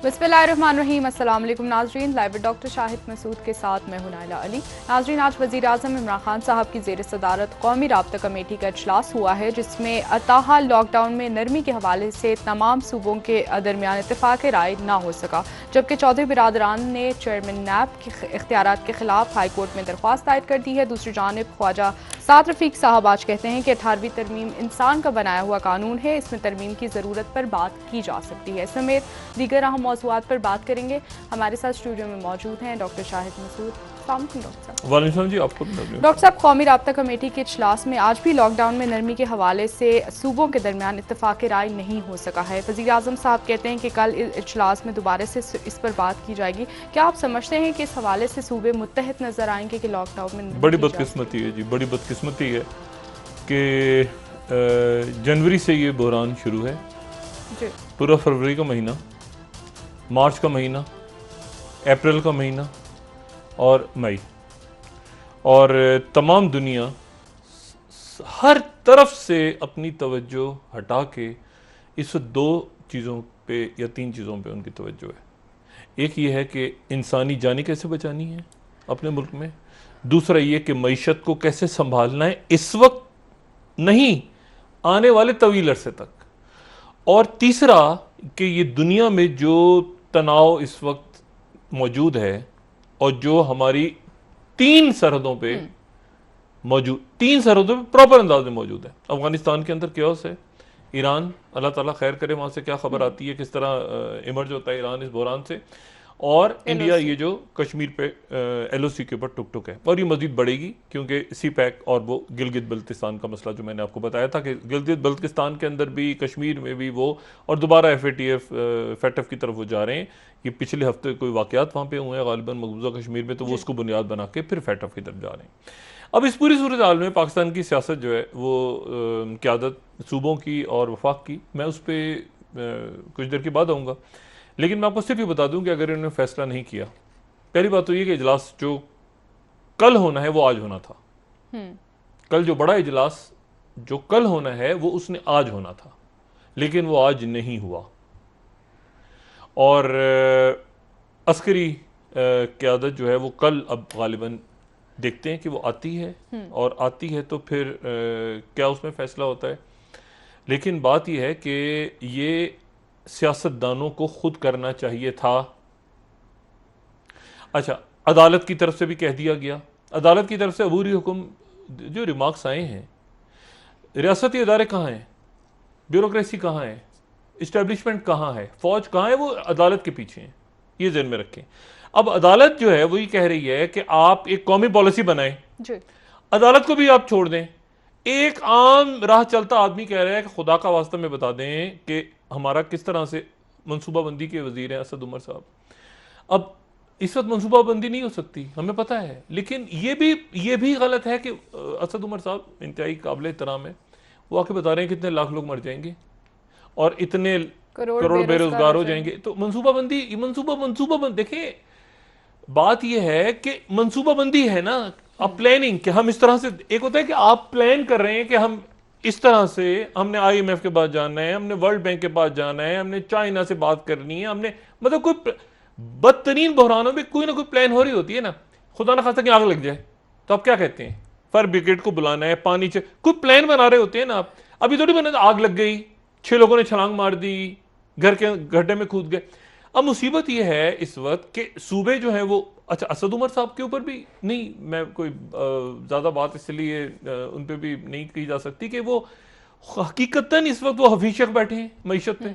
बिस्मिल्लाहिर्रहमानिर्रहीम। अस्सलाम वालेकुम नाजरीन, live with doctor Shahid Masood के साथ मैं हूं नाइला अली। नाजरीन, आज वज़ीर आज़म इमरान खान साहब की ज़ेर सदारत कौमी राब्ता कमेटी का इजलास हुआ है, जिसमें ताहाल लॉकडाउन में नरमी के हवाले से तमाम सूबों के दरमियान इत्तेफाक राय ना हो सका, जबकि चौधरी बिरादरान ने चेयरमैन नैब के इख्तियारात के खिलाफ हाई कोर्ट में दरख्वास्त दायर कर दी है। दूसरी जानिब ख्वाजा साद रफीक साहब आज कहते हैं कि 18वीं तरमीम इंसान का बनाया हुआ कानून है, इसमें तरमीम की ज़रूरत पर बात की जा सकती है। समेत दीगर अहम मौज़ूआत पर बात करेंगे। हमारे साथ स्टूडियो में मौजूद हैं डॉक्टर शाहिद मसूद। वालेकुम जी, आपको डॉक्टर साहब, कौमी राब्ता कमेटी के इजलास में आज भी लॉकडाउन में नरमी के हवाले से सूबों के दरमियान इत्तेफाक राय नहीं हो सका है। वज़ीर आज़म साहब कहते हैं कि कल इजलास में दोबारा से इस पर बात की जाएगी। क्या आप समझते हैं कि इस हवाले से सूबे मुत्तहद नजर आएंगे कि लॉकडाउन में? बड़ी बदकिस्मती है जी, बड़ी बदकिस्मती है कि जनवरी से ये बहरान शुरू है जी। पूरा फरवरी का महीना, मार्च का महीना, अप्रैल का महीना और मई, और तमाम दुनिया हर तरफ से अपनी तवज्जो हटा के इस दो चीज़ों पे या तीन चीज़ों पे उनकी तवज्जो है। एक ये है कि इंसानी जानी कैसे बचानी है अपने मुल्क में, दूसरा ये कि मईशत को कैसे संभालना है इस वक्त नहीं, आने वाले तवील अरसे तक, और तीसरा कि ये दुनिया में जो तनाव इस वक्त मौजूद है और जो हमारी तीन सरहदों पे प्रॉपर अंदाज में मौजूद है। अफगानिस्तान के अंदर क्योस है, ईरान, अल्लाह ताला खैर करे वहाँ से क्या खबर आती है, किस तरह इमर्ज होता है ईरान इस बहरान से, और इंडिया ये जो कश्मीर पे LOC के ऊपर टुक टुक है, और ये मजीद बढ़ेगी क्योंकि CPEC और वो गिलगित बल्तिस्तान का मसला जो मैंने आपको बताया था कि गिलगित बल्तिस्तान के अंदर भी, कश्मीर में भी वो, और दोबारा FATF की तरफ वो जा रहे हैं। ये पिछले हफ्ते कोई वाक़यात वहाँ पे हुए हैं गालिबन मकबूजा कश्मीर में, तो वो उसको बुनियाद बना के फिर FATF की तरफ जा रहे हैं। अब इस पूरी सूरत हाल में पाकिस्तान की सियासत जो है वो क़यादत सूबों की और वफाक की, मैं उस पर कुछ देर के बाद आऊँगा, लेकिन मैं आपको सिर्फ ये बता दूं कि अगर इन्होंने फैसला नहीं किया, पहली बात तो ये कि इजलास जो कल होना है वो आज होना था। कल जो बड़ा इजलास जो कल होना है वो उसने आज होना था, लेकिन वो आज नहीं हुआ। और अस्करी क़यादत जो है वो कल अब गालिबन देखते हैं कि वो आती है, और आती है तो फिर क्या उसमें फैसला होता है। लेकिन बात यह है कि ये सियासतदानों को खुद करना चाहिए था। अच्छा, अदालत की तरफ से भी कह दिया गया, अदालत की तरफ से अबूरी हुक्म जो रिमार्क्स आए हैं, रियासती इदारे कहाँ हैं, ब्यूरोक्रेसी कहाँ है, इस्टेब्लिशमेंट कहाँ है, फौज कहाँ है, वो अदालत के पीछे हैं, ये ज़हन में रखें। अब अदालत जो है वो ये कह रही है कि आप एक कौमी पॉलिसी बनाएं, अदालत को भी आप छोड़ दें। एक आम राह चलता आदमी कह रहा है कि खुदा का वास्ता में बता दें कि हमारा किस तरह से मनसूबाबंदी के वजीर हैं असद उमर साहब। अब इस वक्त मनसूबाबंदी नहीं हो सकती, हमें पता है, लेकिन ये भी गलत है कि असद उमर साहब इंतहाई काबिल एहतराम है, वो आके बता रहे हैं कितने लाख लोग मर जाएंगे और इतने करोड़ बेरोजगार हो जाएंगे। तो मनसूबाबंदी देखिए, बात यह है कि मनसूबाबंदी है ना, अब प्लानिंग कि हम इस तरह से, एक होता है कि आप प्लान कर रहे हैं कि हम इस तरह से, हमने IMF के पास जाना है, हमने वर्ल्ड बैंक के पास जाना है, हमने चाइना से बात करनी है, हमने मतलब कोई बदतरीन बहरानों में कोई ना कोई प्लान हो रही होती है ना। खुदा ना खास्ता कि आग लग जाए तो आप क्या कहते हैं, फायर ब्रिगेड को बुलाना है, पानी से कोई प्लान बना रहे होते हैं ना आप। अभी थोड़ी बना, आग लग गई, 6 लोगों ने छलांग मार दी, घर के गड्ढे में कूद गए। अब मुसीबत यह है इस वक्त कि सूबे जो है वो, अच्छा असद उमर साहब के ऊपर भी नहीं, मैं कोई ज़्यादा बात इसलिए उन पर भी नहीं की जा सकती कि वो हकीकतन इस वक्त वो हफीज शेख बैठे हैं मईशत पे।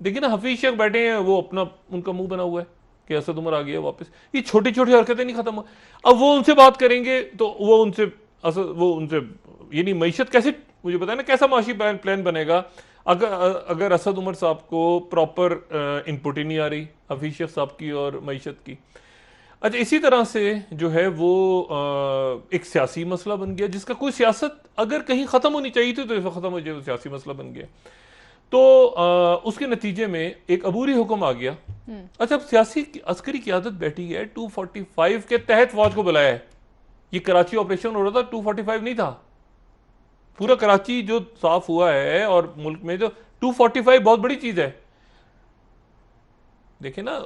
देखिए ना, हफीज शेख बैठे हैं, वो अपना उनका मुंह बना हुआ है कि असद उमर आ गया वापस। ये छोटी छोटी हरकतें नहीं खत्म हो, अब वो उनसे बात करेंगे तो वो उनसे यानी मईशत कैसे, मुझे पता है ना कैसा माशी प्लान बनेगा अगर असद उमर साहब को प्रॉपर इनपुट ही नहीं आ रही हफीज शेख साहब की और मईशत की। अच्छा, इसी तरह से जो है वो एक सियासी मसला बन गया, जिसका कोई सियासत अगर कहीं ख़त्म होनी चाहिए थी तो इस वक्त ख़त्म हो जाए, वो सियासी मसला बन गया। तो उसके नतीजे में एक अबूरी हुक्म आ गया। अच्छा, अब सियासी अस्करी क़यादत बैठी है, 245 के तहत फौज को बुलाया है। ये कराची ऑपरेशन हो रहा था, 245 नहीं था। पूरा कराची जो साफ हुआ है और मुल्क में जो 245 बहुत बड़ी चीज है। देखिए ना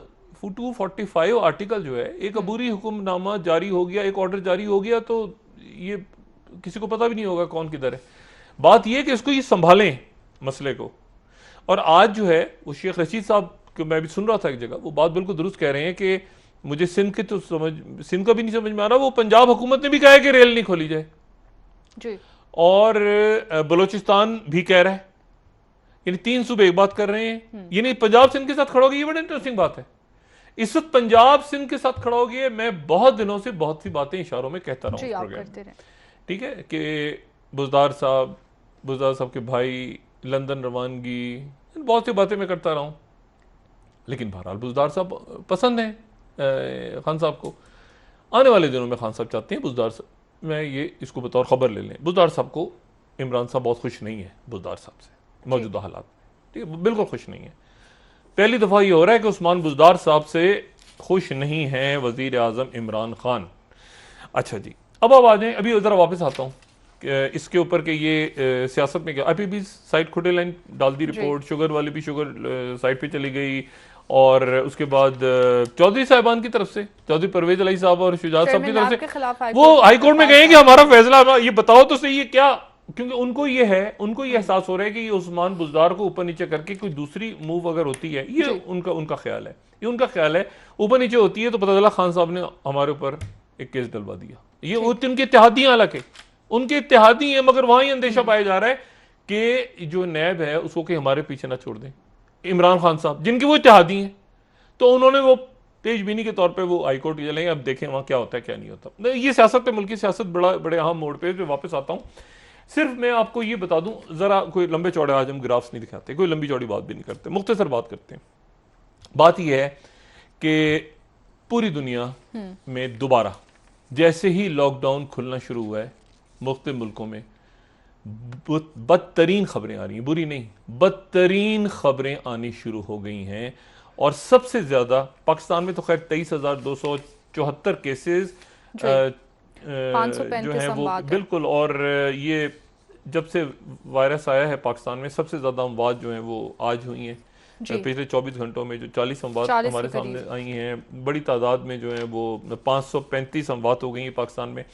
245 आर्टिकल जो है, एक अबूरी हुक्मनामा जारी हो गया, एक ऑर्डर जारी हो गया, तो ये किसी को पता भी नहीं होगा कौन किधर है। बात ये कि इसको ये संभालें मसले को। और आज जो है वो शेख रशीद साहब को मैं भी सुन रहा था एक जगह, वो बात बिल्कुल दुरुस्त कह रहे हैं कि मुझे सिंध की तो सिंध का भी नहीं समझ में आ रहा, वो पंजाब हुकूमत ने भी कहा है कि रेल नहीं खोली जाए जी। और बलोचिस्तान भी कह रहा है, यानी 3 सूबे एक बात कर रहे हैं। यानी पंजाब सिंध के साथ खड़ा हो गया, ये बड़ी इंटरेस्टिंग बात है। इस वक्त पंजाब सिंध के साथ खड़ा हो गया। मैं बहुत दिनों से बहुत सी बातें इशारों में कहता रहा हूं प्रोग्राम में, ठीक है, कि बुज़दार साहब के भाई, लंदन रवानगी, बहुत सी बातें मैं करता रहा हूं। लेकिन बहरहाल बुज़दार साहब पसंद हैं खान साहब को। आने वाले दिनों में खान साहब चाहते हैं बुज़दार साहब, मैं ये इसको बतौर खबर ले लें, बुज़दार साहब को इमरान साहब बहुत खुश नहीं है बुज़दार साहब से मौजूदा हालात में, ठीक है, बिल्कुल खुश नहीं है। पहली दफ़ा ये हो रहा है कि उस्मान बुज़दार साहब से खुश नहीं है वज़ीर आज़म इमरान खान। अच्छा जी, अब आ जाएं, अभी ज़रा वापस आता हूँ इसके ऊपर कि ये सियासत में क्या। अभी भी साइड खुटे लाइन डाल दी रिपोर्ट, शुगर वाली भी शुगर साइड पे चली गई, और उसके बाद चौधरी साहिबान की तरफ से, चौधरी परवेज अली साहब और शुजात साहब की तरफ से वो हाई कोर्ट में गए कि हमारा फैसला, ये बताओ तो सही है क्या, क्योंकि उनको ये एहसास हो रहा है कि ये उस्मान बुज़दार को ऊपर नीचे करके कोई दूसरी मूव अगर होती है, ये उनका ख्याल है, ये उनका ख्याल है, ऊपर नीचे होती है तो पता चला खान साहब ने हमारे ऊपर एक केस डलवा दिया। ये उनके इत्तेहादी, हालांकि उनके इत्तेहादी हैं, मगर वहां ही अंदेशा पाया जा रहा है कि जो नैब है उसको कि हमारे पीछे ना छोड़ दें इमरान खान साहब, जिनके वो इत्तेहादी हैं, तो उन्होंने वो तेजबीनी के तौर पे वो हाईकोर्ट चलेंगे। अब देखें वहां क्या होता है क्या नहीं होता। ये सियासत है, मुल्क की सियासत बड़े अहम मोड़ पे वापस आता हूं। सिर्फ मैं आपको ये बता दूं, जरा कोई लंबे चौड़े आज हम ग्राफ्स नहीं दिखाते, कोई लंबी चौड़ी बात भी नहीं करते, मुख्तसर बात करते हैं। बात यह है कि पूरी दुनिया में दोबारा जैसे ही लॉकडाउन खुलना शुरू हुआ है, मुख्तलिफ मुल्कों में बदतरीन खबरें आ रही हैं, बुरी नहीं, बदतरीन खबरें आनी शुरू हो गई हैं। और सबसे ज्यादा पाकिस्तान में तो खैर 23,274 केसेस जो है वो बिल्कुल, और ये जब से वायरस आया है पाकिस्तान में सबसे ज्यादा अमवात जो हैं वो आज हुई हैं। पिछले 24 घंटों में जो 40 अमवात हमारे सामने आई हैं, बड़ी तादाद में जो है वो 535 अमवात हो गई हैं पाकिस्तान में।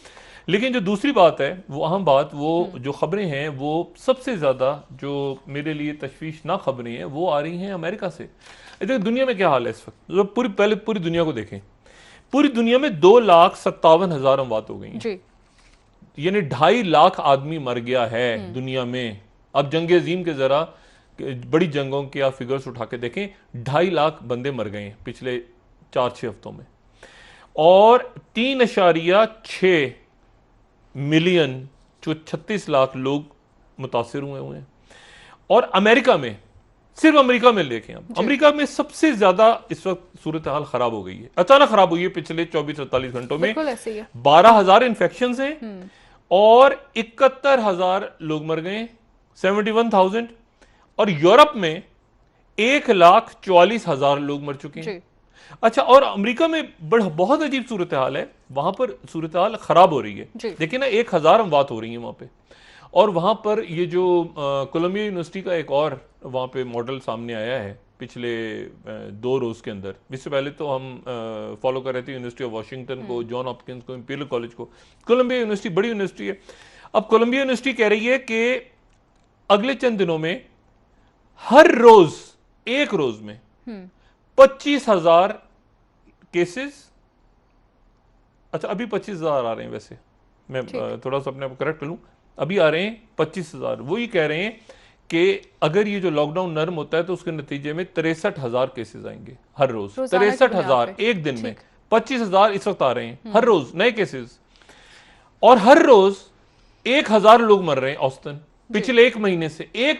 लेकिन जो दूसरी बात है, वो अहम बात, वो जो खबरें हैं वो सबसे ज्यादा जो मेरे लिए तशवीशनाक खबरें हैं वो आ रही हैं अमेरिका से। दुनिया में क्या हाल है इस वक्त, पहले पूरी दुनिया को देखें। पूरी दुनिया में 2,57,000 अमवात हो गई हैं, यानी 2.5 लाख आदमी मर गया है दुनिया में। अब जंग अजीम के जरा बड़ी जंगों के आप फिगर्स उठा के देखें, 2.5 लाख बंदे मर गए हैं पिछले 4-6 हफ्तों में, और 3.6 मिलियन जो 36 लाख लोग मुतासिर हुए हैं। और अमेरिका में, सिर्फ अमेरिका में देखें आप, अमेरिका में सबसे ज्यादा इस वक्त सूरत हाल खराब हो गई है, अचानक खराब हुई है पिछले 24-48 घंटों में। 12,000 इन्फेक्शन हैं और 71,000 लोग मर गए, 71,000। और यूरोप में 1,44,000 लोग मर चुके हैं। अच्छा, और अमेरिका में बहुत अजीब सूरत हाल है, वहां पर सूरत हाल खराब हो रही है। देखिए ना, 1,000 अमवात हो रही है वहां पे, और वहां पर ये जो कोलंबिया यूनिवर्सिटी का एक और वहां पे मॉडल सामने आया है पिछले 2 रोज के अंदर। इससे पहले तो हम फॉलो कर रहे थे यूनिवर्सिटी ऑफ वाशिंगटन को, जॉन हॉपकिंस को, इंपीरियल कॉलेज को। कोलंबिया यूनिवर्सिटी बड़ी यूनिवर्सिटी है। अब कोलंबिया यूनिवर्सिटी कह रही है कि अगले चंद दिनों में हर रोज, एक रोज में 25,000 केसेस, अच्छा अभी 25,000 आ रहे हैं, वैसे मैं थोड़ा सा अपने आप करेक्ट कर लूं, अभी आ रहे हैं 25,000। वो ही कह रहे हैं कि अगर ये जो लॉकडाउन नरम होता है तो उसके नतीजे में 63,000 केसेस आएंगे हर रोज। 63,000 एक दिन में, 25,000 इस वक्त आ रहे हैं हर रोज नए केसेस, और हर रोज 1,000 लोग मर रहे हैं औसतन पिछले एक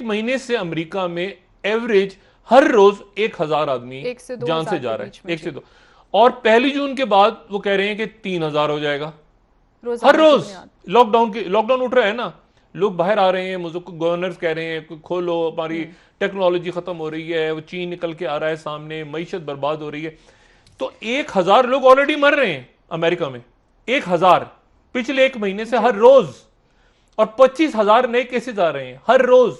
महीने से अमेरिका में एवरेज हर रोज 1,000 आदमी जान से जा रहा है, 1 से 2। और 1 जून के बाद वो कह रहे हैं कि 3,000 हो जाएगा हर रोज। लॉकडाउन उठ रहा है ना, लोग बाहर आ रहे हैं, मुझे गवर्नर्स कह रहे हैं खोलो, हमारी टेक्नोलॉजी खत्म हो रही है, वो चीन निकल के आ रहा है सामने, मईशत बर्बाद हो रही है। तो 1,000 लोग ऑलरेडी मर रहे हैं अमेरिका में, 1,000 पिछले एक महीने से हर रोज, और 25,000 नए केसेस आ रहे हैं हर रोज।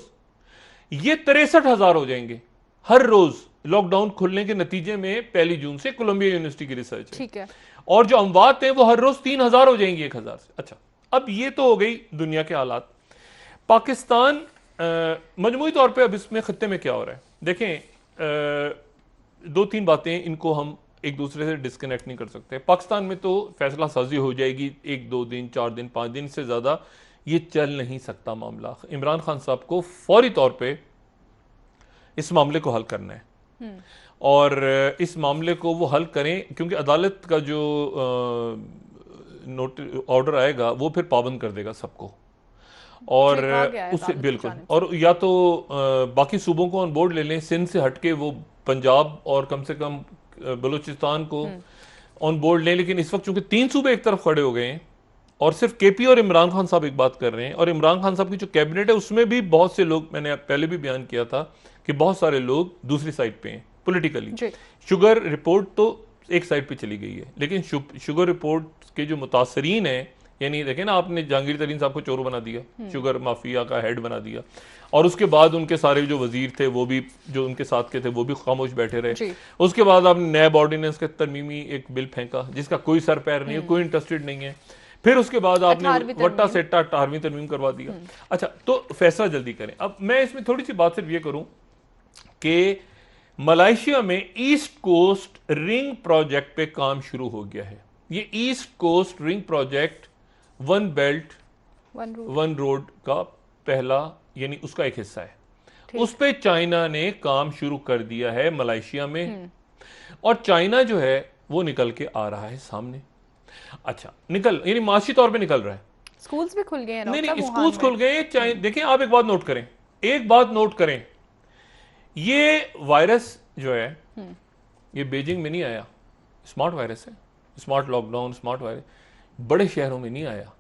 ये 63,000 हो जाएंगे हर रोज लॉकडाउन खुलने के नतीजे में 1 जून से कोलंबिया यूनिवर्सिटी की रिसर्च है। ठीक है। और जो अमवात हैं वो हर रोज 3000 हो जाएंगी 1000 से। अच्छा, अब ये तो हो गई दुनिया के हालात। पाकिस्तान मजमूई तौर पे अब इसमें खत्ते में क्या हो रहा है देखें, 2-3 बातें इनको हम एक दूसरे से डिस्कनेक्ट नहीं कर सकते। पाकिस्तान में तो फैसला साजी हो जाएगी 1-2 दिन, 4 दिन, 5 दिन से ज्यादा ये चल नहीं सकता मामला। इमरान खान साहब को फौरी तौर पे इस मामले को हल करना है और इस मामले को वो हल करें, क्योंकि अदालत का जो ऑर्डर आएगा वो फिर पाबंद कर देगा सबको। और उससे बिल्कुल, और या तो बाकी सूबों को ऑन बोर्ड ले लें, सिंध से हटके वो पंजाब और कम से कम बलूचिस्तान को ऑन बोर्ड लें। लेकिन इस वक्त चूंकि 3 सूबे एक तरफ खड़े हो गए हैं और सिर्फ केपी और इमरान खान साहब एक बात कर रहे हैं, और इमरान खान साहब की जो कैबिनेट है उसमें भी बहुत से लोग, मैंने पहले भी बयान किया था कि बहुत सारे लोग दूसरी साइड पे हैं पॉलिटिकली। शुगर रिपोर्ट तो एक साइड पे चली गई है, लेकिन शुगर रिपोर्ट के जो मुतासरीन हैं, यानी देखें ना, आपने जहांगीर तरीन साहब को चोर बना दिया, शुगर माफिया का हेड बना दिया, और उसके बाद उनके सारे जो वजीर थे वो भी, जो उनके साथ के थे वो भी खामोश बैठे रहे। उसके बाद आपने नैब ऑर्डिनेंस के तरमीमी एक बिल फेंका जिसका कोई सर पैर नहीं है, कोई इंटरेस्टेड नहीं है। फिर उसके बाद आपने वट्टा सेट्टा 18वीं तरमीम करवा दिया। अच्छा, तो फैसला जल्दी करें। अब मैं इसमें थोड़ी सी बात सिर्फ ये करूं कि मलेशिया में ईस्ट कोस्ट रिंग प्रोजेक्ट पे काम शुरू हो गया है। ये east coast ring project one belt one road का पहला, यानी उसका एक हिस्सा है। उस पे चाइना ने काम शुरू कर दिया है मलेशिया में, और चाइना जो है वो निकल के आ रहा है सामने। अच्छा, यानी माशी तौर पे निकल रहा है। स्कूल्स भी खुल गए हैं। नहीं, स्कूल्स खुल गए। देखिए, आप एक बात नोट करें, ये वायरस जो है ये बीजिंग में नहीं आया, स्मार्ट वायरस है। स्मार्ट लॉकडाउन, स्मार्ट वायरस बड़े शहरों में नहीं आया।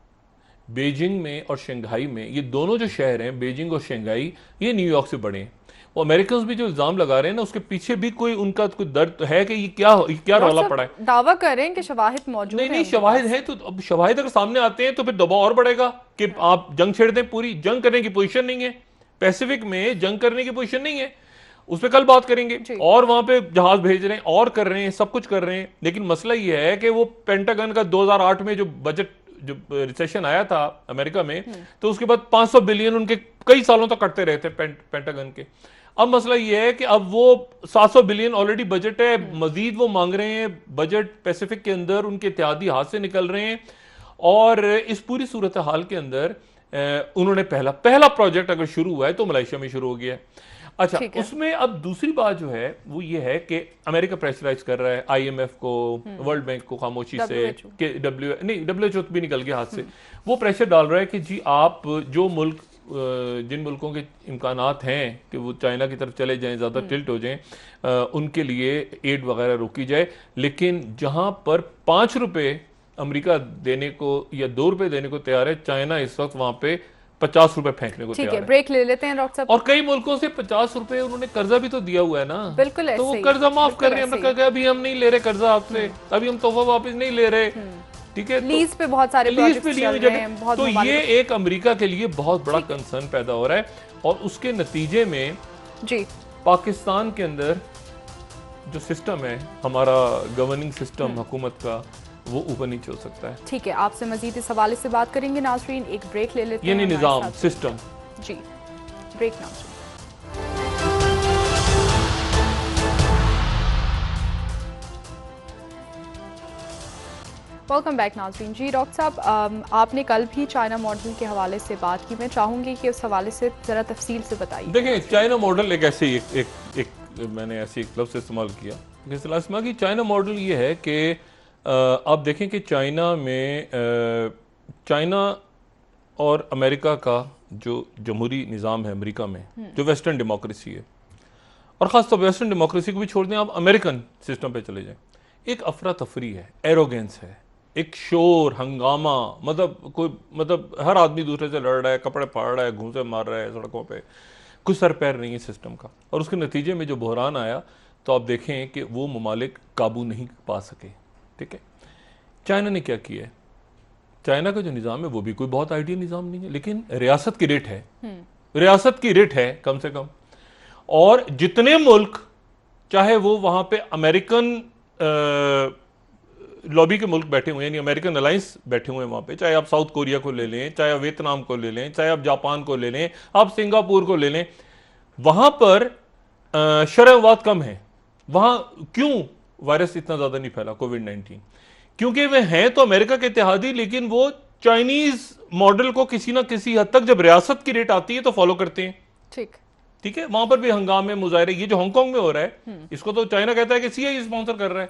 बीजिंग में और शंघाई में, ये दोनों जो शहर हैं, बीजिंग और शंघाई, ये न्यूयॉर्क से बड़े हैं। वो अमेरिकन भी जो इल्जाम लगा रहे हैं ना, उसके पीछे भी कोई उनका कोई दर्द है कि ये क्या रौला पड़ा है। दावा कर रहे हैं कि शवाहिद मौजूद हैं। नहीं, शवाहिद है तो अब शवाहिद अगर सामने आते हैं तो फिर दबाव और बढ़ेगा कि आप जंग छेड़ दें। पूरी जंग करने की पोजीशन नहीं है, पैसिफिक में जंग करने की पोजीशन नहीं है, उस पर कल बात करेंगे। और वहां पे जहाज भेज रहे हैं और कर रहे हैं, सब कुछ कर रहे हैं। लेकिन मसला यह है कि वो पेंटागन का 2008 में जो बजट, जो रिसेशन आया था अमेरिका में, तो उसके बाद 500 बिलियन उनके कई सालों तक कटते रहे थे पेंटागन के। अब मसला यह है कि अब वो 700 बिलियन ऑलरेडी बजट है, मजीद वो मांग रहे हैं बजट। पैसिफिक के अंदर उनके इत्तेहादी हाथ से निकल रहे हैं, और इस पूरी सूरत हाल के अंदर उन्होंने पहला प्रोजेक्ट अगर शुरू हुआ है तो मलेशिया में शुरू हो गया है। अच्छा, उसमें अब दूसरी बात जो है वो ये है कि अमेरिका प्रेशराइज कर रहा है IMF को, वर्ल्ड बैंक को खामोशी से, कि WHO भी निकल गया हाथ से। वो प्रेशर डाल रहा है कि जी आप जो मुल्क, जिन मुल्कों के इम्कानात हैं कि वो चाइना की तरफ चले जाएं, ज़्यादा टिल्ट हो जाएं, उनके लिए एड वगैरह रोकी जाए। लेकिन जहां पर 5 रुपए अमेरिका देने को या 2 रुपए देने को तैयार है, चाइना इस वक्त वहां पे 50 रुपए फेंकने को तैयार है। ब्रेक ले लेते हैं डॉक्टर साहब। और कई मुल्कों से 50 रुपए उन्होंने कर्जा भी तो दिया हुआ है ना। बिल्कुल, तो वो कर्जा माफ कर रहे हैं। हमने कहा अभी हम नहीं ले रहे कर्जा आपसे, अभी हम तोहफा वापस नहीं ले रहे, ठीक है। लीज पे बहुत सारे प्रोजेक्ट्स चल रहे हैं। तो ये एक अमेरिका के लिए बहुत बड़ा कंसर्न पैदा हो रहा है, और उसके नतीजे में जी पाकिस्तान के अंदर जो सिस्टम है हमारा, गवर्निंग सिस्टम हुकूमत का, वो ऊपर नीचे हो सकता है। ठीक है, आपसे मजीद इस हवाले से बात करेंगे नाज़रीन। एक ब्रेक ले लेते हैं। यानी निजाम, सिस्टम। जी, ब्रेक नाज़रीन। वेलकम बैक नाज़रीन। जी डॉक्टर साहब, आपने कल भी चाइना मॉडल के हवाले से बात की, मैं चाहूंगी कि उस हवाले से जरा तफसील से बताइए। देखिए, चाइना मॉडल एक ऐसे मैंने ऐसे एक लफ्ज़ इस्तेमाल किया कि चाइना मॉडल ये है कि आप देखें कि चाइना में, चाइना और अमेरिका का जो जमहूरी निज़ाम है अमेरिका में, जो वेस्टर्न डेमोक्रेसी है, और ख़ासतौर पर वेस्टर्न डेमोक्रेसी को भी छोड़ दें, आप अमेरिकन सिस्टम पे चले जाएं, एक अफरा तफरी है, एरोगेंस है, एक शोर हंगामा, मतलब हर आदमी दूसरे से लड़ रहा है, कपड़े फाड़ रहा है, घूंसे मार रहा है सड़कों पे, कुछ सर पैर नहीं है सिस्टम का। और उसके नतीजे में जो बहरान आया, तो आप देखें कि वो ममालिक काबू नहीं पा सके। ठीक है, चाइना ने क्या किया है? चाइना का जो निज़ाम है वो भी कोई बहुत आइडियल निज़ाम नहीं है, लेकिन रियासत की रिट है, रियासत की रिट है कम से कम। और जितने मुल्क चाहे वो वहां पे अमेरिकन लॉबी के मुल्क बैठे हुए हैं, यानी अमेरिकन अलायंस बैठे हुए हैं वहां पे, चाहे आप साउथ कोरिया को ले लें, चाहे आप वियतनाम को ले लें, चाहे आप जापान को ले लें, आप सिंगापुर को ले लें, वहां पर शरहवाद कम है। वहां क्यों वायरस इतना ज्यादा नहीं फैला कोविड-19? क्योंकि वे हैं तो अमेरिका के इत्तेहादी, लेकिन वो चाइनीज मॉडल को किसी ना किसी हद तक जब रियासत की रेट आती है तो फॉलो करते हैं। ठीक है, वहां पर भी हंगामे मुजाहरे, ये जो हांगकांग में हो रहा है इसको तो चाइना कहता है कि सीआई स्पॉन्सर कर रहा है।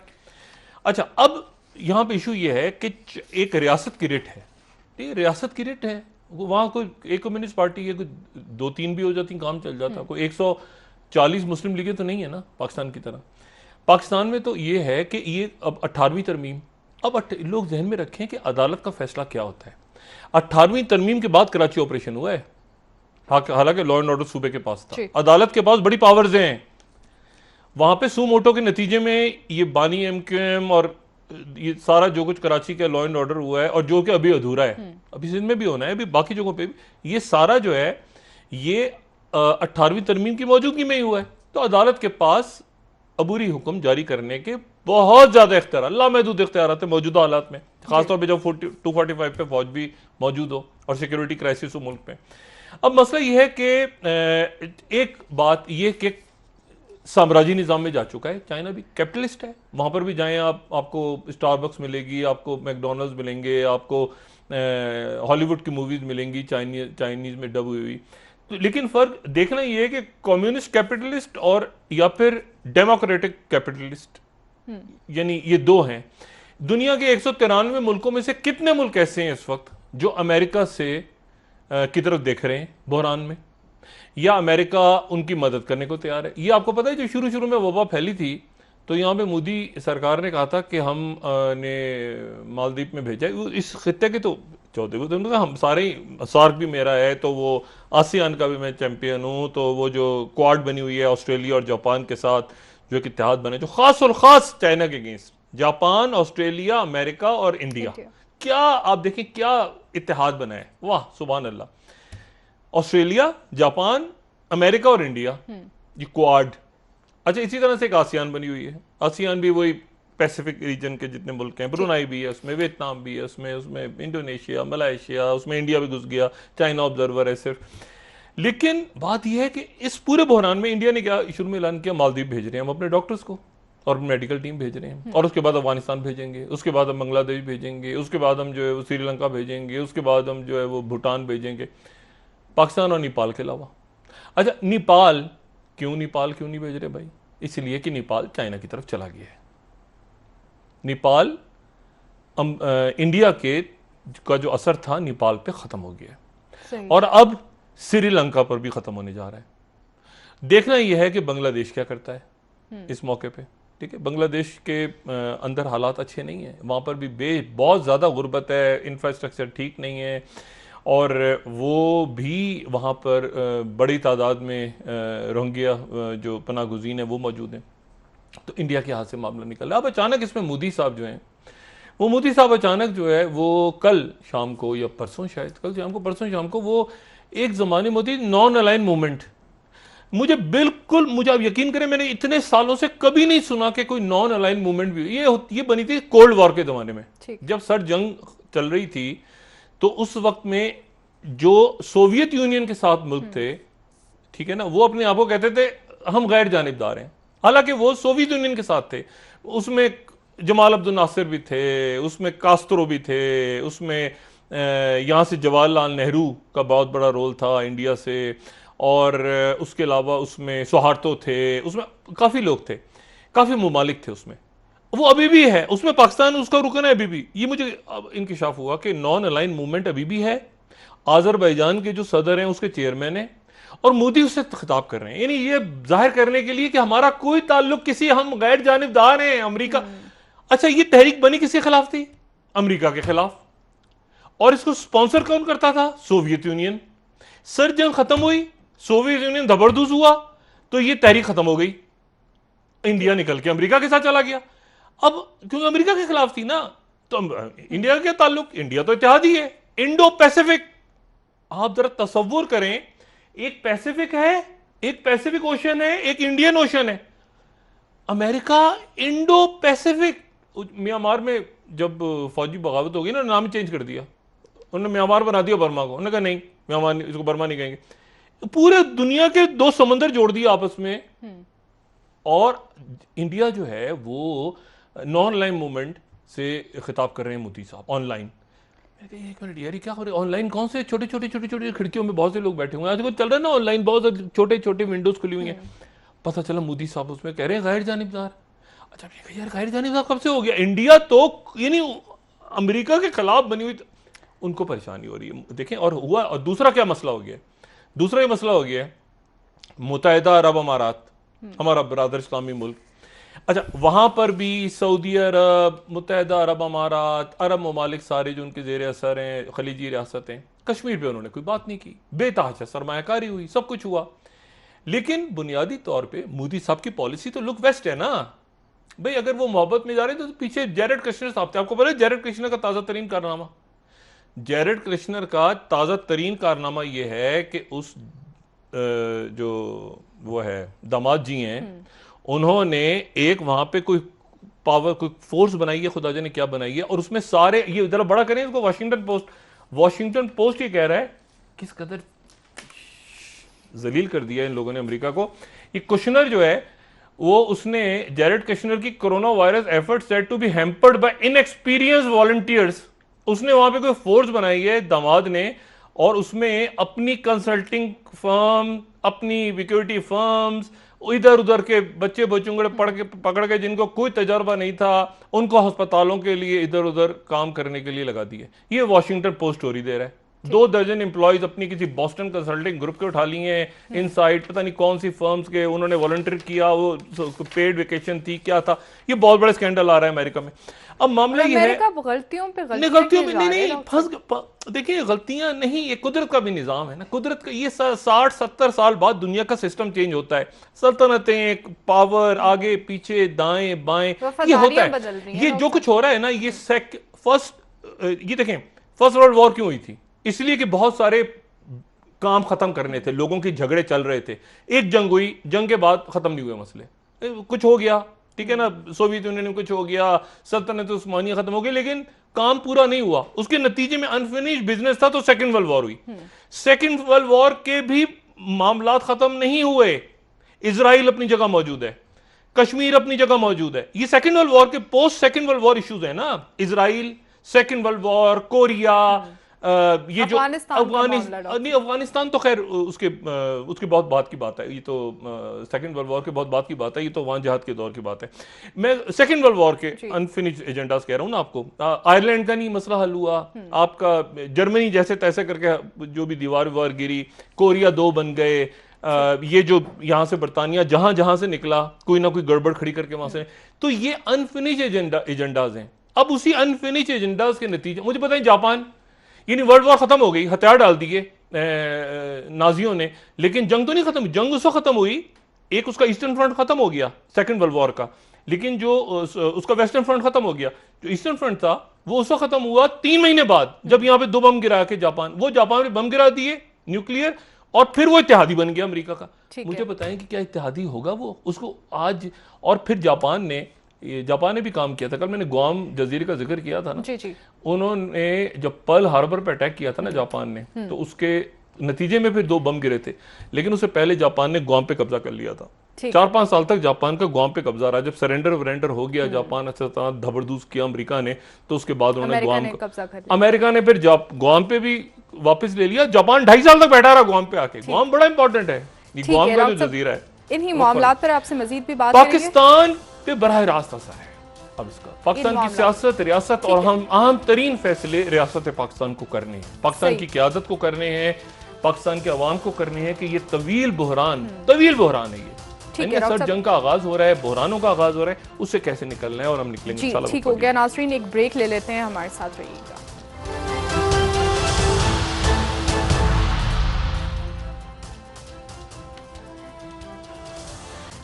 अच्छा, अब यहां पे इशू ये है कि एक रियासत की रेट है, ये रियासत की रेट है, वहां कोई एक कम्युनिस्ट पार्टी है, कोई 2-3 भी हो जाती काम चल जाता, कोई 140 मुस्लिम लीगें तो नहीं है ना पाकिस्तान की तरह। पाकिस्तान में तो ये है कि ये अब 18वीं तरमीम, अब लोग जहन में रखें कि अदालत का फैसला क्या होता है। 18वीं तरमीम के बाद कराची ऑपरेशन हुआ है, हालांकि लॉ एंड ऑर्डर सूबे के पास था, अदालत के पास बड़ी पावर्स हैं। वहां पे सू मोटो के नतीजे में ये बानी MQM और ये सारा जो कुछ कराची का लॉ एंड ऑर्डर हुआ है, और जो कि अभी अधूरा है, अभी सिंध में भी होना है, अभी बाकी जगहों पे भी, ये सारा जो है ये 18वीं तरमीम की मौजूदगी में ही हुआ है। तो अदालत के पास अबूरी हुक्म जारी करने के बहुत ज्यादा इख्तियार, लामहदूद इख्तियार है मौजूदा हालात में, खासतौर पर जब 245 पे फौज भी मौजूद हो और सिक्योरिटी क्राइसिस हो मुल्क में। अब मसला यह है कि एक बात यह कि साम्राज्य निजाम में जा चुका है, चाइना भी कैपिटलिस्ट है, वहां पर भी जाएं आप, आपको स्टारबक्स मिलेगी, आपको मैकडोनल्ड्स मिलेंगे, आपको हॉलीवुड की मूवीज मिलेंगी चाइनीज में डब हुई। तो लेकिन फर्क देखना यह है कि कम्युनिस्ट कैपिटलिस्ट और या फिर डेमोक्रेटिक कैपिटलिस्ट, यानी ये दो हैं। दुनिया के 193 मुल्कों में से कितने मुल्क ऐसे हैं इस वक्त जो अमेरिका से की तरफ देख रहे हैं बहरान में, या अमेरिका उनकी मदद करने को तैयार है? ये आपको पता है जब शुरू में वबा फैली थी तो यहाँ पे मोदी सरकार ने कहा था कि हम ने मालदीव में भेजा है, इस खित्ते के तो चौथे को हम सारे ही, सार्क भी मेरा है, तो वो आसियान का भी मैं चैंपियन हूँ, तो वो जो क्वाड बनी हुई है ऑस्ट्रेलिया और जापान के साथ जो एक इत्तेहाद बने जो खास और खास चाइना के अगेंस्ट, जापान, ऑस्ट्रेलिया, अमेरिका और इंडिया, क्या आप देखें क्या इत्तेहाद बना है, वाह सुभान अल्लाह। ऑस्ट्रेलिया, जापान, अमेरिका और इंडिया, ये क्वाड। अच्छा, इसी तरह से एक आसियान बनी हुई है, आसियान भी वही पैसिफिक रीजन के जितने मुल्क हैं, ब्रुनाई भी है उसमें, वियतनाम भी है उसमें इंडोनेशिया, मलाइशिया, उसमें इंडिया भी घुस गया, चाइना ऑब्जर्वर है सिर्फ। लेकिन बात यह है कि इस पूरे बहरान में इंडिया ने क्या शुरू में ऐलान किया, मालदीव भेज रहे हैं हम अपने डॉक्टर्स को और मेडिकल टीम भेज रहे हैं, और उसके बाद अफगानिस्तान भेजेंगे, उसके बाद हम बांग्लादेश भेजेंगे, उसके बाद हम जो है वो श्रीलंका भेजेंगे, उसके बाद हम जो है वो भूटान भेजेंगे, पाकिस्तान और नेपाल के अलावा। अच्छा, नेपाल क्यों नहीं भेज रहे भाई? इसलिए कि नेपाल चाइना की तरफ चला गया है। नेपाल इंडिया के का जो असर था नेपाल पे खत्म हो गया, और अब श्रीलंका पर भी खत्म होने जा रहा है। देखना यह है कि बांग्लादेश क्या करता है इस मौके पे। ठीक है, बांग्लादेश के अंदर हालात अच्छे नहीं है, वहां पर भी बहुत ज्यादा गुर्बत है, इंफ्रास्ट्रक्चर ठीक नहीं है, और वो भी वहाँ पर बड़ी तादाद में रोहिंग्या जो पनाह गुज़ीन है वो मौजूद हैं। तो इंडिया के हाथ से मामला निकल रहा है। अब अचानक इसमें मोदी साहब जो हैं, वो मोदी साहब अचानक जो है वो कल शाम को या परसों, शायद कल शाम को परसों शाम को, वो एक ज़माने में होती नॉन अलाइन मूवमेंट, मुझे आप यकीन करें मैंने इतने सालों से कभी नहीं सुना कि कोई नॉन अलाइन मूवमेंट भी। ये बनी थी कोल्ड वॉर के ज़माने में, जब सर्द जंग चल रही थी, तो उस वक्त में जो सोवियत यूनियन के साथ मुल्क थे, ठीक है ना, वो अपने आप को कहते थे हम गैर जानिबदार हैं, हालांकि वो सोवियत यूनियन के साथ थे। उसमें जमाल अब्दुल नासिर भी थे, उसमें कास्त्रो भी थे, उसमें यहाँ से जवाहरलाल नेहरू का बहुत बड़ा रोल था इंडिया से, और उसके अलावा उसमें सुहार्तो थे, उसमें काफ़ी लोग थे, काफ़ी ममालिक थे उसमें, वो अभी भी है उसमें, पाकिस्तान उसका रुकन है अभी भी। ये मुझे अब इंकिशाफ हुआ कि नॉन अलाइन मूवमेंट अभी भी है, आज़रबाईजान के जो सदर हैं उसके चेयरमैन हैं, और मोदी उससे खिताब कर रहे हैं, यानी ये जाहिर करने के लिए कि हमारा कोई ताल्लुक किसी, हम गैर जानिबदार हैं अमेरिका। अच्छा, ये तहरीक बनी किसके खिलाफ थी? अमेरिका के खिलाफ, और इसको स्पॉन्सर कौन करता था? Soviet union. सर्द जंग खत्म हुई, सोवियत यूनियन जबरदस्त हुआ, तो ये तहरीक खत्म हो गई, इंडिया निकल के अमेरिका के साथ चला गया। अब क्योंकि अमेरिका के खिलाफ थी ना, तो इंडिया का क्या ताल्लुक? इंडिया तो इत्तेहादी है, इंडो पैसिफिक। आप जरा तसव्वुर करें, एक पैसिफिक है, एक पैसिफिक ओशन है, एक इंडियन ओशन है, अमेरिका इंडो पैसिफिक, म्यांमार में जब फौजी बगावत होगी ना, नाम चेंज कर दिया उन्होंने, म्यांमार बना दिया बर्मा को, उन्होंने कहा नहीं म्यांमार नहीं, इसको बर्मा नहीं कहेंगे। पूरे दुनिया के दो समंदर जोड़ दिए आपस में। और इंडिया जो है वो नॉन लाइन मूवमेंट से खिताब कर रहे हैं मोदी साहब ऑनलाइन। एक मिनट यार, क्या हो रहा है ऑनलाइन? कौन से छोटे छोटे खिड़कियों में बहुत से लोग बैठे हुए हैं, आजकल चल रहा है ना ऑनलाइन, बहुत छोटे छोटे विंडोज खुली हुई हैं। पता चला मोदी साहब उसमें कह रहे हैं गैर जानिबदार। अच्छा यार, गैर जानिबदार कब से हो गया? इंडिया तो यानी अमेरिका के खिलाफ बनी हुई, उनको परेशानी हो रही है देखें। और हुआ, और दूसरा क्या मसला हो गया? दूसरा ये मसला हो गया मुत्तहिदा अरब अमारात, हमारा ब्रदर इस्लामी मुल्क। अच्छा, वहां पर भी सऊदी अरब, मुत्तहिदा अरब अमारात, अरब ममालिक सारे जो उनके जेर असर हैं, खलीजी रियासतें, कश्मीर पे उन्होंने कोई बात नहीं की, बेतहाशा सरमायाकारी हुई, सब कुछ हुआ। लेकिन बुनियादी तौर पे मोदी साहब की पॉलिसी तो लुक वेस्ट है ना भाई। अगर वो मोहब्बत में जा रहे हैं तो पीछे जैरेड कृष्णर साहब थे, आपको पता है जैरेड कृष्णर का ताज़ा तरीन कारनामा? जैरेड कृष्णर का ताज़ा तरीन कारनामा ये है कि उस जो वो है दामाद जी हैं, उन्होंने एक वहां पे कोई पावर, कोई फोर्स बनाई है, खुदा जाने क्या बनाई है, और उसमें सारे, ये जरा बड़ा करें इसको, वाशिंगटन पोस्ट ये कह रहा है किस कदर जलील कर दिया इन लोगों ने अमेरिका को। ये कुशनर जो है वो, उसने जैरेड कुशनर की coronavirus effort said to be hampered by inexperienced volunteers, उसने वहां पे कोई फोर्स बनाई है दामाद ने, और उसमें अपनी कंसल्टिंग फर्म, अपनी सिक्योरिटी फर्म्स, इधर उधर के बच्चे बच्चों पकड़ के जिनको कोई तजर्बा नहीं था, उनको अस्पतालों के लिए इधर उधर काम करने के लिए लगा दिए। ये वॉशिंगटन पोस्ट स्टोरी दे रहा है। 2 दर्जन एम्प्लॉयज अपनी किसी बॉस्टन कंसल्टिंग ग्रुप के उठा लिए हैं, इनसाइड पता नहीं कौन सी फर्म्स के, उन्होंने वॉलंटियर किया, वो पेड वेकेशन थी, क्या था। ये बहुत बड़ा स्कैंडल आ रहा है अमेरिका में। अब मामला ये है गलतियों पे नहीं फंस, देखिए गलतियां नहीं, ये कुदरत का भी निजाम है ना। कुदरत का ये 60-70 साल बाद दुनिया का सिस्टम चेंज होता है, सल्तनतें, पावर, आगे पीछे दाएं बाएं, ये होता है। ये जो कुछ हो रहा है ना, ये ये देखें फर्स्ट वर्ल्ड वॉर क्यों हुई थी? इसलिए कि बहुत सारे काम खत्म करने थे, लोगों के झगड़े चल रहे थे। एक जंग हुई, जंग के बाद खत्म नहीं हुए मसले, कुछ हो गया, ठीक है ना, सोवियत यूनियन में कुछ हो गया, सल्तनत उस्मानिया खत्म हो गई, लेकिन काम पूरा नहीं हुआ। उसके नतीजे में अनफिनिश्ड बिजनेस था, तो सेकंड वर्ल्ड वॉर हुई। सेकंड वर्ल्ड वॉर के भी मामला खत्म नहीं हुए। इजराइल अपनी जगह मौजूद है, कश्मीर अपनी जगह मौजूद है। ये सेकंड वर्ल्ड वॉर के post second world war issues है ना। Israel, second world war, Korea, ये जो अफगानिस्तान तो खैर उसके बहुत बात की बात है। ये तो सेकंड वर्ल्ड वॉर के बहुत बात की बात है, ये तो वहां जहाद के दौर की बात है। मैं सेकंड वर्ल्ड वॉर के अनफिनिश्ड एजेंडास कह रहा हूं ना आपको। आयरलैंड का नहीं मसला हल हुआ, आपका जर्मनी जैसे तैसे करके जो भी दीवार विवार गिरी, कोरिया 2 बन गए, ये जो यहां से बरतानिया जहां जहां से निकला, कोई ना कोई गड़बड़ खड़ी करके वहां से, तो ये अनफिनिश्ड एजेंडाज हैं। अब उसी अनफिनिश्ड एजेंडाज के नतीजे, मुझे पता है जापान, यानी वर्ल्ड वॉर खत्म हो गई, हथियार डाल दिए नाजियों ने, लेकिन जंग तो नहीं खत्म। जंग उसको खत्म हुई, एक उसका ईस्टर्न फ्रंट खत्म हो गया सेकंड वर्ल्ड वॉर का, लेकिन जो उसका वेस्टर्न फ्रंट खत्म हो गया। जो ईस्टर्न फ्रंट था वो उसको खत्म हुआ 3 महीने बाद, जब यहां पे 2 बम गिरा के जापान में बम गिरा दिए न्यूक्लियर, और फिर वो इत्तेहादी बन गया अमेरिका का। मुझे बताएं कि क्या इत्तेहादी होगा वो उसको आज? और फिर जापान ने भी काम किया था। कल मैंने गुआम जजीरे का जिक्र किया था ना, जी। उन्होंने जब पर्ल हार्बर पर अटैक किया था ना जापान ने, तो उसके नतीजे में फिर 2 बम गिरे थे, लेकिन उससे पहले जापान ने गुआम पे कब्जा कर लिया था। 4-5 साल तक जापान का गुआम पे कब्जा रहा। जब सरेंडर हो गया जापान, अच्छा धबरदूस किया अमेरिका ने, तो उसके बाद उन्होंने गुआम अमेरिका ने फिर गुआम पे भी वापस ले लिया। जापान 2.5 साल तक बैठा रहा गुआम पे आके। गुआम बड़ा इंपॉर्टेंट है, गुआम का जो जजीरा है। इन्हीं मामलात पर आपसे मजीद भी बात पाकिस्तान पे बराह रास्त असर है अब इसका। पाकिस्तान की सियासत, रियासत और हम अहम तरीन फैसले रियासत पाकिस्तान को करने हैं, पाकिस्तान की क़यादत को करने हैं, पाकिस्तान के अवाम को करने हैं कि ये तवील बहरान है ये। सर जंग का आगाज हो रहा है, बहरानों का आगाज हो रहा है, उससे कैसे निकलना है और हम निकलेंगे। ठीक हो गया नाज़रीन, एक ब्रेक ले लेते हैं, हमारे साथ रहिएगा।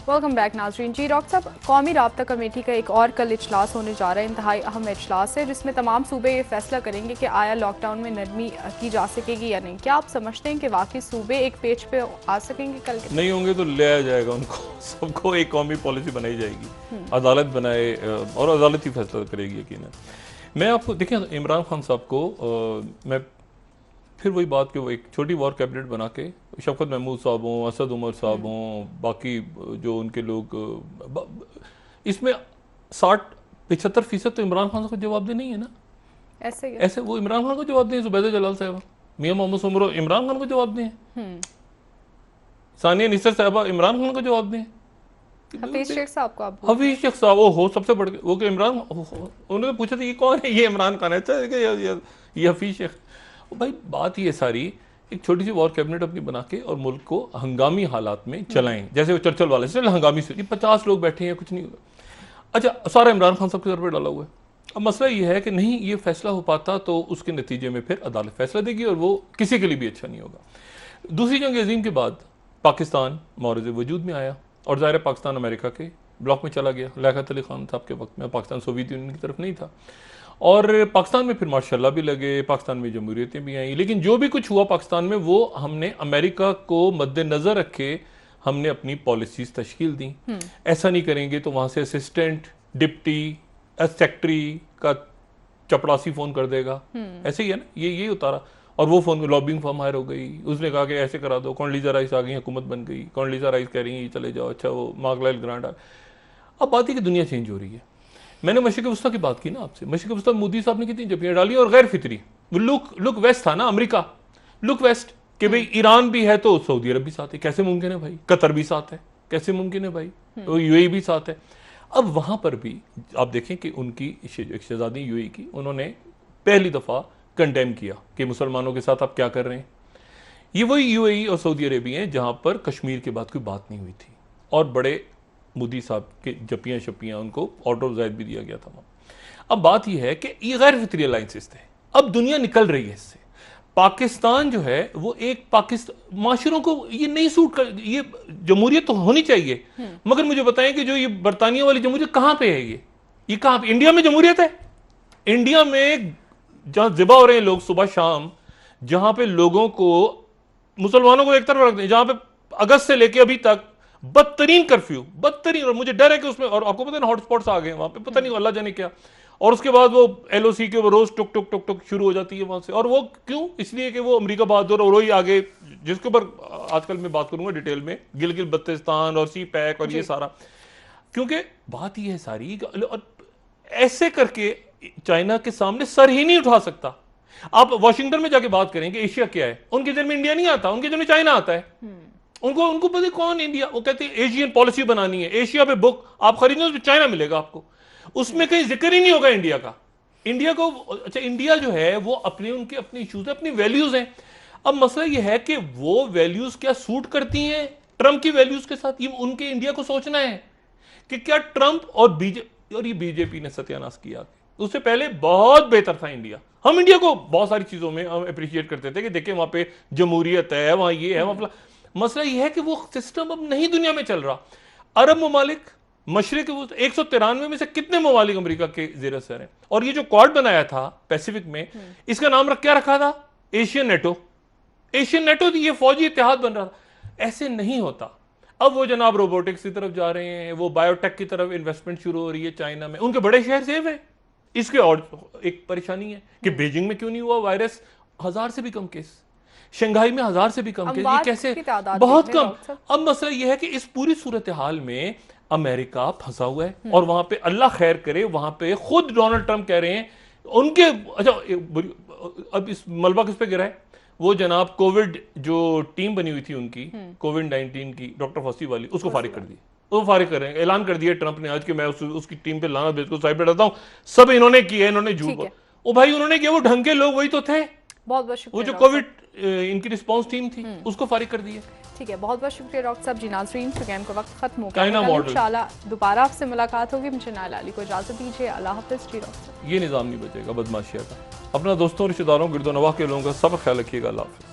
वेलकम बैक नाजरीन। जी डॉक्टर साहब, कौमी राब्ता कमेटी का एक और कल इजलास होने जा रहा है, इंतहाई अहम इजलास है जिसमें तमाम सूबे ये फैसला करेंगे कि आया लॉकडाउन में नरमी की जा सकेगी या नहीं। क्या आप समझते हैं कि वाकई सूबे एक पेज पे आ सकेंगे कल के? नहीं होंगे तो ले आया जाएगा उनको, सबको एक कौमी पॉलिसी बनाई जाएगी, अदालत बनाए और अदालत ही फैसला करेगी यकीनन। मैं आपको देखें, इमरान खान साहब को मैं फिर वही बात कि वो एक छोटी वॉर कैबिनेट बना के शफकत महमूद साहब हों, असद उमर साहब हों, बाकी जो उनके लोग, इसमें 60-75% तो इमरान खान को जवाब दे नहीं है ना। ऐसे वो इमरान खान को जवाब दें, जुबैदा जलाल साहब, मियां मोहम्मद सुमरो इमरान खान को जवाब दें, सानिया निसर साहबा इमरान खान को जवाब दें, हफीज शेख साहब को आप हफीज शेख साहब वो हो सबसे बढ़ के वो कि इमरान, उन्होंने पूछा था ये कौन है, ये इमरान खान है, अच्छा ये हफीज शेख। भाई बात ये सारी, एक छोटी सी वॉर कैबिनेट अपनी बना के और मुल्क को हंगामी हालात में चलाएं, जैसे वो चर्चल वाले चल हंगामी से 50 लोग बैठे हैं, कुछ नहीं होगा। अच्छा, सारा इमरान खान साहब के सर पर डाला हुआ है। अब मसला ये है कि नहीं ये फैसला हो पाता तो उसके नतीजे में फिर अदालत फैसला देगी और वो किसी के लिए भी अच्छा नहीं होगा। दूसरी जंग अजीम के बाद पाकिस्तान मौरज़ वजूद में आया और ज़ाहिर पाकिस्तान अमेरिका के ब्लॉक में चला गया। लियाकत अली खान साहब के वक्त में पाकिस्तान सोवियत यूनियन की तरफ नहीं था और पाकिस्तान में फिर मार्शल भी लगे, पाकिस्तान में जमहूरियतें भी आई, लेकिन जो भी कुछ हुआ पाकिस्तान में वो हमने अमेरिका को मद्देनजर रखे हमने अपनी पॉलिसीज तश्कील दी। ऐसा नहीं करेंगे तो वहां से असिस्टेंट, डिप्टी, सेक्रेटरी का चपड़ासी फोन कर देगा, ऐसे ही है ना, ये उतारा। और वो फोन लॉबिंग फर्म हायर हो गई, उसने कहा कि ऐसे करा दो, कौंडलीजा राइस आ गई, हुकूमत बन गई, कौंडलीजा राइस कह रही है चले जाओ, अच्छा वो मार्गलाइल ग्रांट आ। अब बात है कि दुनिया चेंज हो रही है। मैंने मशरिक वस्ता की बात की ना आपसे, मशरिक वस्ता मोदी साहब ने कितनी जपियां डाली और गैर फितरी, वो लुक वेस्ट था ना, अमेरिका लुक वेस्ट कि भाई ईरान भी है तो सऊदी अरब भी साथ है, कैसे मुमकिन है भाई, कतर भी साथ है, कैसे मुमकिन है भाई, तो यूएई भी साथ है। अब वहां पर भी आप देखें कि उनकी शहजादी यूएई की उन्होंने पहली दफा कंडेम किया कि मुसलमानों के साथ आप क्या कर रहे हैं। ये वही यूएई और सऊदी अरेबिया हैं जहां पर कश्मीर के बाद कोई बात नहीं हुई थी और बड़े मोदी साहब के जपियां शपियां उनको ऑर्डर ऑफ ज़ायद भी दिया गया था। अब बात यह है कि ये गैर फितरी अलायंसेस थे, अब दुनिया निकल रही है इससे। पाकिस्तान जो है वो एक पाकिस्तान माशरों को ये नहीं सूट कर, ये जमहूरियत तो होनी चाहिए, मगर मुझे बताएं कि जो ये बरतानिया वाली जमहूरियत कहां पे है, ये कहां पे? इंडिया में जमहूरियत है? इंडिया में जहां जिबा हो रहे हैं लोग सुबह शाम, जहां पे लोगों को, मुसलमानों को एक तरफ रखते हैं, जहां पे अगस्त से लेके अभी तक बदतरीन कर्फ्यू, बदतरीन, और मुझे डर है कि उसमें, और आपको पता है ना हॉटस्पॉट्स आ गए वहां पे, पता नहीं अल्लाह जाने क्या, और उसके बाद वो एलओसी के वो रोज टुक टुक टुक टुक शुरू हो जाती है वहां से। और वो क्यों? इसलिए कि वो अमेरिका बहादुर और वही आगे, जिसके ऊपर आजकल मैं बात करूंगा डिटेल में, गिलगित बल्तिस्तान और सी पैक और ये सारा, क्योंकि बात ये है सारी, ऐसे करके चाइना के सामने सर ही नहीं उठा सकता। आप वॉशिंगटन में जाके बात करें कि एशिया क्या है, उनके दिल में इंडिया नहीं आता, उनके दिल में चाइना आता है। उनको पता कौन इंडिया, वो कहते हैं एशियन पॉलिसी बनानी है, एशिया पे बुक आप खरीदो उसमें चाइना मिलेगा आपको, उसमें कहीं जिक्र ही नहीं होगा इंडिया का। इंडिया को, अच्छा इंडिया जो है वो अपने, उनके अपने इश्यूज है, अपनी वैल्यूज हैं। अब मसला ये है कि वो वैल्यूज क्या सूट करती हैं ट्रंप की वैल्यूज के साथ, ये उनके इंडिया को सोचना है कि क्या ट्रंप और ये बीजेपी ने सत्यानाश किया। उससे पहले बहुत बेहतर था इंडिया, हम इंडिया को बहुत सारी चीजों में हम अप्रिशिएट करते थे कि देखिए वहां पे जमहूरियत है, वहां ये है, वहां। मसला यह है कि वो सिस्टम अब नहीं दुनिया में चल रहा। अरब ममालिक, मशरिक, 193 में से कितने ममालिक अमेरिका के जेर असर हैं, और ये जो क्वाड बनाया था पैसिफिक में, इसका नाम क्या रखा था? Asian NATO. एशियन नेटो ये फौजी इत्तेहाद बन रहा था। ऐसे नहीं होता। अब वो जनाब रोबोटिक्स की तरफ जा रहे हैं, वो बायोटेक की तरफ इन्वेस्टमेंट शुरू हो रही है चाइना में, उनके बड़े शहर सेफ है। इसके और एक परेशानी है कि बीजिंग में क्यों नहीं हुआ वायरस, 1000 से भी कम केस, शंघाई में 1000 से भी कम केस, ये कैसे? बहुत कम। अब मसला यह है कि इस पूरी सूरत हाल में अमेरिका फंसा हुआ है और वहां पे अल्लाह खैर करे, वहां पे खुद डोनाल्ड ट्रंप कह रहे हैं उनके, अच्छा अब इस मलबा किस पे गिरा है? वो जनाब कोविड जो टीम बनी हुई थी उनकी, कोविड-19 की, डॉक्टर फॉसी वाली, उसको फारिग कर दी। वो फारिग कर रहे हैं, ऐलान कर दिया ट्रंप ने आज कि मैं उसकी टीम पे लाना बिल्कुल साइड पे रहता हूं। सब इन्होंने किया, इन्होंने झूठ, ओ भाई उन्होंने किया, वो ढंग के लोग वही तो थे। बहुत बहुत शुक्रिया। वो जो कोविड इनकी रिस्पांस टीम थी उसको फारिग कर दिया। ठीक है, बहुत बहुत शुक्रिया डॉक्टर साहब। जी नाज़रीन, प्रोग्राम का वक्त खत्म हो गया है, इंशाल्लाह दोबारा आपसे मुलाकात होगी। मुझे नाइला अली को इजाजत दीजिए, अल्लाह हाफ़िज़। जी डॉक्टर, ये निज़ाम नहीं बचेगा बदमाशिया का। अपना दोस्तों, रिश्तेदारों, गिरदोनवाह के लोगों का सब ख्याल रखिएगा। अल्लाह हाफ़िज़।